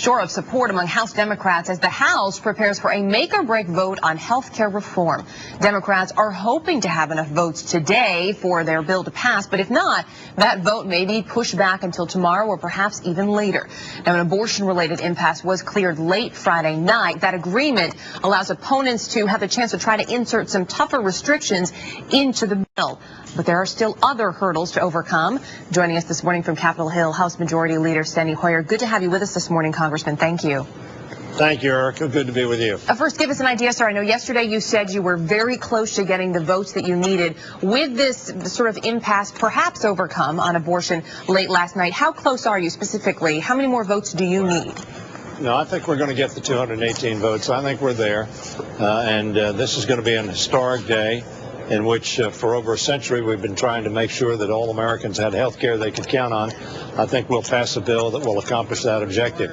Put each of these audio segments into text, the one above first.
shore of support among House Democrats as the House prepares for a make-or-break vote on health care reform. Democrats are hoping to have enough votes today for their bill to pass, but if not, that vote may be pushed back until tomorrow or perhaps even later. Now, an abortion-related impasse was cleared late Friday night. That agreement allows opponents to have the chance to try to insert some tougher restrictions into the bill. But there are still other hurdles to overcome. Joining us this morning from Capitol Hill, House Majority Leader Steny. Good to have you with us this morning, Congressman. Thank you. Thank you, Erica. Good to be with you. First, give us an idea, sir. I know yesterday you said you were very close to getting the votes that you needed. With this sort of impasse perhaps overcome on abortion late last night, how close are you specifically? How many more votes do you need? No, I think we're going to get the 218 votes. I think we're there. And this is going to be an historic day in which for over a century we've been trying to make sure that all Americans had health care they could count on. I think we'll pass a bill that will accomplish that objective.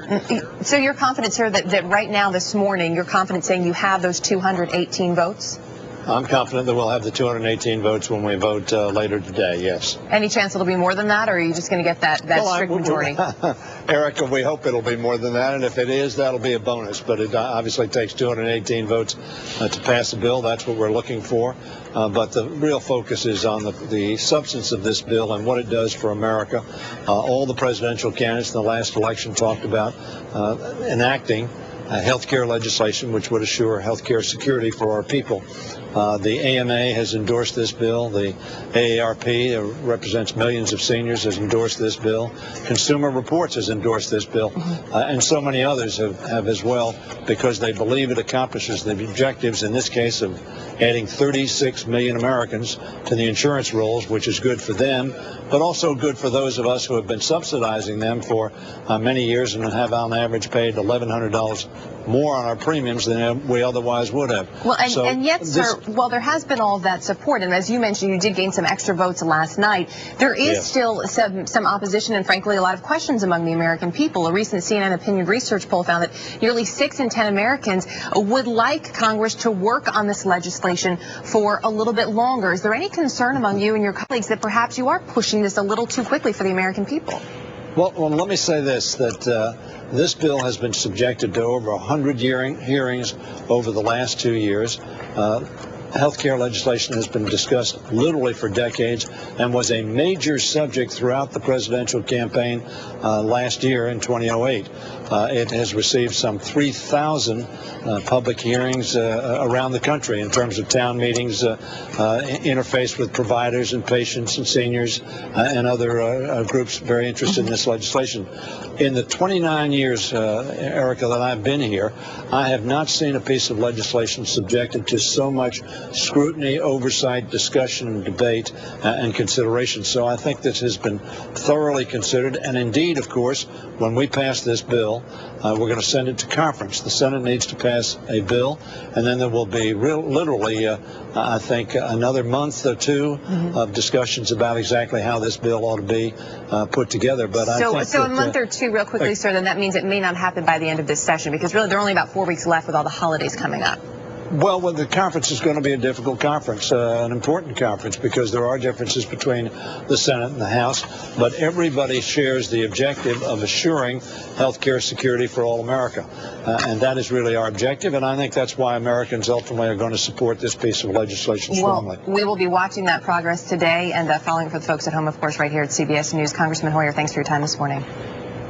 So you're confident, sir, that right now this morning you're confident saying you have those 218 votes? I'm confident that we'll have the 218 votes when we vote later today, yes. Any chance it'll be more than that, or are you just going to get that strict majority? Erica, we hope it'll be more than that, and if it is, that'll be a bonus. But it obviously takes 218 votes to pass a bill. That's what we're looking for. But the real focus is on the substance of this bill and what it does for America. All the presidential candidates in the last election talked about enacting health care legislation which would assure health care security for our people. The AMA has endorsed this bill. The AARP, that represents millions of seniors, has endorsed this bill. Consumer Reports has endorsed this bill. And so many others have as well, because they believe it accomplishes the objectives, in this case, of adding 36 million Americans to the insurance rolls, which is good for them, but also good for those of us who have been subsidizing them for many years and have on average paid $1,100 more on our premiums than we otherwise would have. Well, and yet, sir, while there has been all of that support, and as you mentioned, you did gain some extra votes last night, there is still some opposition and, frankly, a lot of questions among the American people. A recent CNN opinion research poll found that nearly 6 in 10 Americans would like Congress to work on this legislation for a little bit longer. Is there any concern among you and your colleagues that perhaps you are pushing this a little too quickly for the American people? Well, let me say this, that this bill has been subjected to over 100 hearings over the last 2 years. Health care legislation has been discussed literally for decades and was a major subject throughout the presidential campaign last year in 2008. It has received some 3,000 public hearings around the country in terms of town meetings, interface with providers and patients and seniors and other groups very interested in this legislation. In the 29 years, Erica, that I've been here, I have not seen a piece of legislation subjected to so much scrutiny, oversight, discussion, and debate and consideration. So I think this has been thoroughly considered. And indeed, of course, when we pass this bill, we're going to send it to conference. The Senate needs to pass a bill, and then there will be literally, I think, another month or two of discussions about exactly how this bill ought to be put together. But so a month or two, real quickly, sir, then that means it may not happen by the end of this session, because really there are only about 4 weeks left with all the holidays coming up. Well, the conference is going to be a difficult conference, an important conference, because there are differences between the Senate and the House, but everybody shares the objective of assuring health care security for all America. And that is really our objective, and I think that's why Americans ultimately are going to support this piece of legislation strongly. Well, we will be watching that progress today and following for the folks at home, of course, right here at CBS News. Congressman Hoyer, thanks for your time this morning.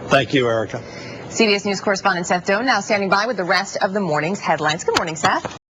Thank you, Erica. CBS News correspondent Seth Doan now standing by with the rest of the morning's headlines. Good morning, Seth.